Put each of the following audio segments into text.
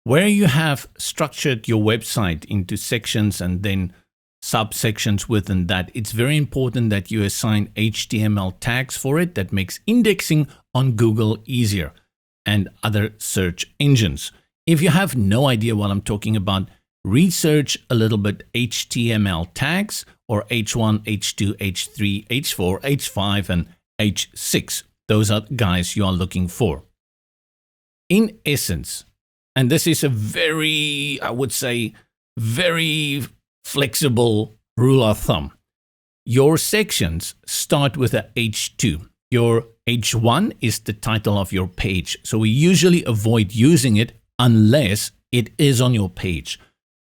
Where you have structured your website into sections and then subsections within that, it's very important that you assign HTML tags for it. That makes indexing on Google easier and other search engines. If you have no idea what I'm talking about, research a little bit HTML tags or H1, H2, H3, H4, H5, and H6. Those are the guys you are looking for. In essence, and this is a very, I would say, very flexible rule of thumb, your sections start with a H2. Your H1 is the title of your page. So we usually avoid using it unless it is on your page.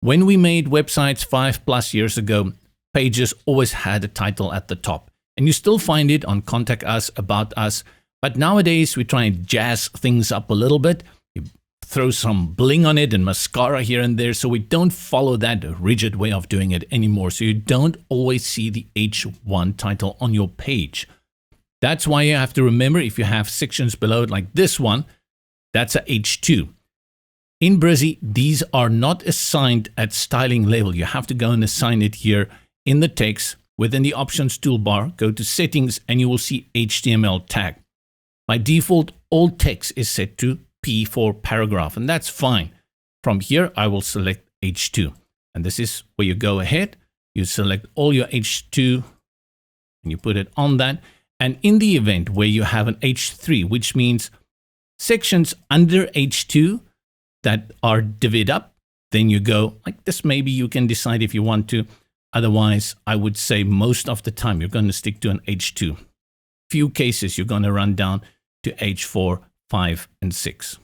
When we made websites 5+ years ago, pages always had a title at the top. And you still find it on Contact Us, About Us. But nowadays, we try and jazz things up a little bit. You throw some bling on it and mascara here and there. So we don't follow that rigid way of doing it anymore. So you don't always see the H1 title on your page. That's why you have to remember, if you have sections below it like this one, that's a H2. In Brizy, these are not assigned at styling level. You have to go and assign it here in the text. Within the options toolbar, go to settings and you will see HTML tag. By default, all text is set to P for paragraph, and that's fine. From here, I will select H2. And this is where you go ahead. You select all your H2 and you put it on that. And in the event where you have an H3, which means sections under H2 that are divvied up, then you go like this. Maybe you can decide if you want to. Otherwise, I would say most of the time you're going to stick to an H2. Few cases you're going to run down to H4, 5, and 6.